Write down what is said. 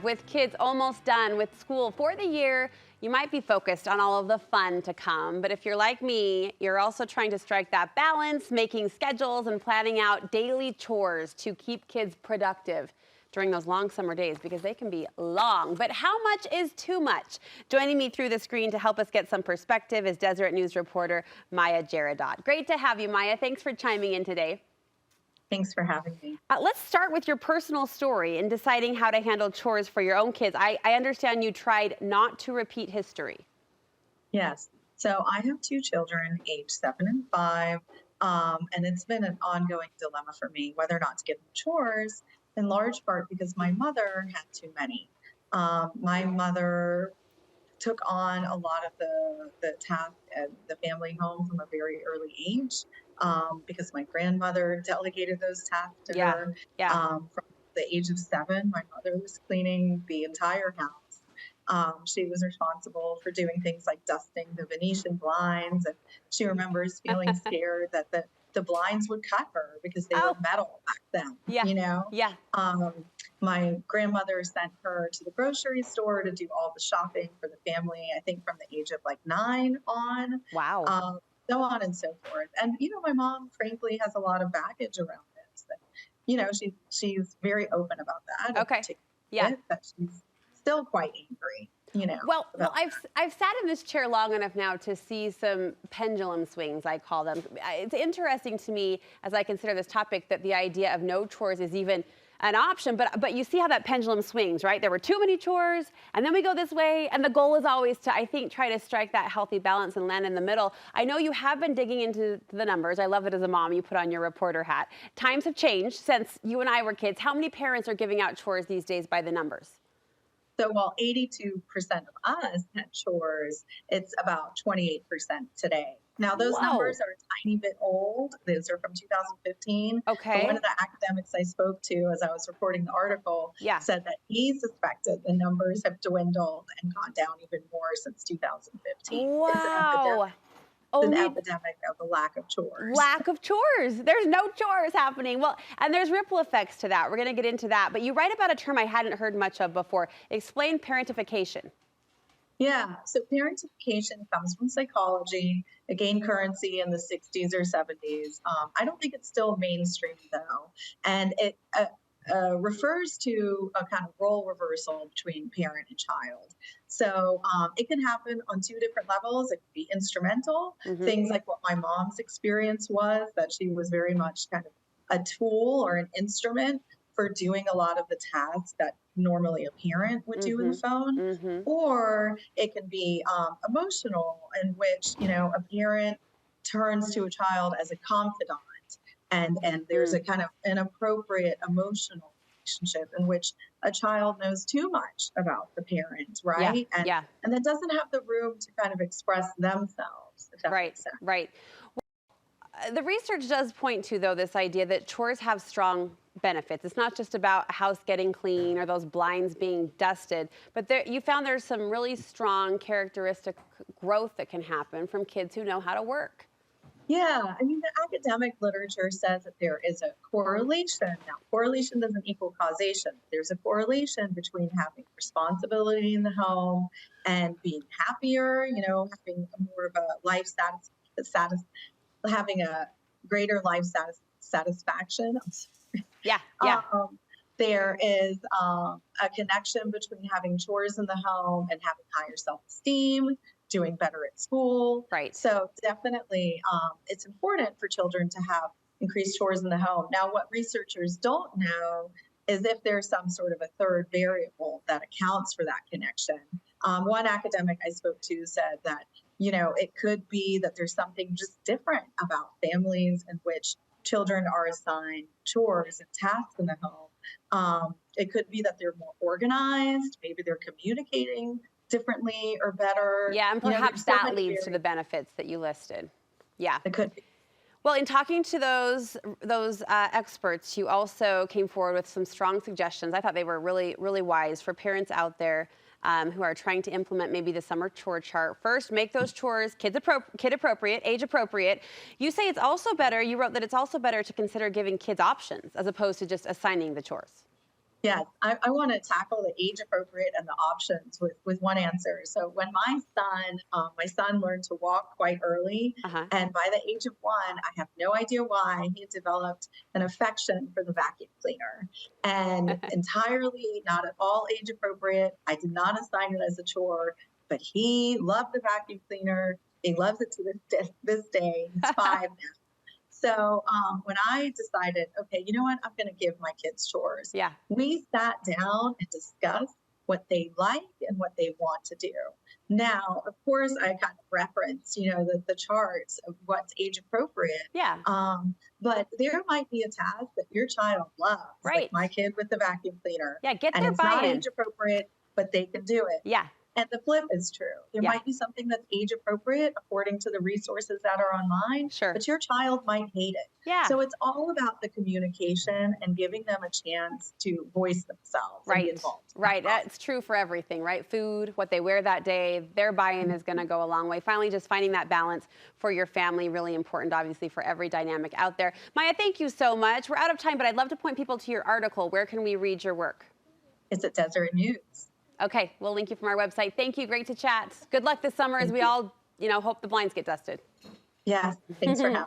With kids almost done with school for the year, you might be focused on all of the fun to come. But if you're like me, you're also trying to strike that balance, making schedules and planning out daily chores to keep kids productive during those long summer days, because they can be long. But how much is too much? Joining me through the screen to help us get some perspective is Deseret News reporter Mya Jaradat. Great to have you, Mya. Thanks for chiming in today. Thanks for having me. Let's start with your personal story in deciding how to handle chores for your own kids. I understand you tried not to repeat history. Yes. So I have two children, age 7 and 5, and it's been an ongoing dilemma for me whether or not to give them chores, in large part because my mother had too many. My mother took on a lot of the tasks at the family home from a very early age, because my grandmother delegated those tasks to Yeah, her. yeah. From the age of 7, my mother was cleaning the entire house. She was responsible for doing things like dusting the Venetian blinds, and she remembers feeling scared that the blinds would cut her because they were Oh, metal back then, yeah, you know? yeah. Um, my grandmother sent her to the grocery store to do all the shopping for the family, I think from the age of like 9 on, Wow. um, so on and so forth. And, my mom, frankly, has a lot of baggage around this. And, she's very open about that and Okay. Yeah. articulate that she's still quite angry, Well, about I've sat in this chair long enough now to see some pendulum swings, I call them. It's interesting to me as I consider this topic that the idea of no chores is even an option, but you see how that pendulum swings, right? There were too many chores, and then we go this way, and the goal is always to, I think, try to strike that healthy balance and land in the middle. I know you have been digging into the numbers. I love it as a mom. You put on your reporter hat. Times have changed since you and I were kids. How many parents are giving out chores these days by the numbers? So while 82% of us had chores, it's about 28% today. Now, those Whoa. numbers are a tiny bit old. Those are from 2015. But one Okay. of the academics I spoke to as I was reporting the article Yeah. said that he suspected the numbers have dwindled and gone down even more since 2015. It's an Wow. epidemic. It's an Only epidemic of the lack of chores. lack of chores. There's no chores happening. Well, and there's ripple effects to that. We're going to get into that. But you write about a term I hadn't heard much of before. Explain parentification. Yeah, so parentification comes from psychology. It gained currency in the 60s or 70s. I don't think it's still mainstream though. And it refers to a kind of role reversal between parent and child. So it can happen on two different levels. It can be instrumental, Hmm. things like what my mom's experience was, that she was very much kind of a tool or an instrument for doing a lot of the tasks that normally a parent would do in the Hmm. phone. Hmm. Or it can be emotional, in which a parent turns to a child as a confidant, and there's Mm. a kind of inappropriate emotional relationship in which a child knows too much about the parent, Yeah, right? and yeah, and that doesn't have the room to kind of express themselves, if that right, makes sense. right. The research does point to, though, this idea that chores have strong benefits. It's not just about a house getting clean or those blinds being dusted, but you found there's some really strong characteristic growth that can happen from kids who know how to work. Yeah, I mean, the academic literature says that there is a correlation. Now, correlation doesn't equal causation. There's a correlation between having responsibility in the home and being happier, having more of a life status, having a greater satisfaction. Yeah, yeah. Um, there is a connection between having chores in the home and having higher self-esteem, doing better at school. Right. So definitely, it's important for children to have increased chores in the home. Now, what researchers don't know is if there's some sort of a third variable that accounts for that connection. One academic I spoke to said that it could be that there's something just different about families in which children are assigned chores and tasks in the home. It could be that they're more organized, maybe they're communicating differently or better. Yeah, and perhaps There's so that many leads to the variables. benefits that you listed. Yeah. It could be. Well, in talking to those experts, you also came forward with some strong suggestions. I thought they were really, really wise for parents out there who are trying to implement maybe the summer chore chart. First, make those chores kid appropriate, age appropriate. You say it's also better. You wrote that it's also better to consider giving kids options as opposed to just assigning the chores. Yes, I want to tackle the age appropriate and the options with one answer. So when my son learned to walk quite early, Uh-huh. and by the age of 1, I have no idea why he developed an affection for the vacuum cleaner, and entirely not at all age appropriate. I did not assign it as a chore, but he loved the vacuum cleaner. He loves it to this day. He's 5 now. So when I decided, okay, you know what, I'm going to give my kids chores, Yeah. we sat down and discussed what they like and what they want to do. Now, of course, I kind of referenced, the charts of what's age appropriate. Yeah. But there might be a task that your child loves, like Right. my kid with the vacuum cleaner, Yeah. Get and their it's not age buy-in. appropriate, but they can do it. Yeah. And the flip is true. There Yeah. might be something that's age appropriate according to the resources that are online, Sure. but your child might hate it. Yeah. So it's all about the communication and giving them a chance to voice themselves and be Right, involved in that right. process. That's true for everything, right? Food, what they wear that day, their buy-in is going to go a long way. Finally, just finding that balance for your family, really important, obviously, for every dynamic out there. Mya, thank you so much. We're out of time, but I'd love to point people to your article. Where can we read your work? It's at Deseret News. Okay, we'll link you from our website. Thank you. Great to chat. Good luck this summer as Thank we you. all, hope the blinds get dusted. Yes, thanks for having me.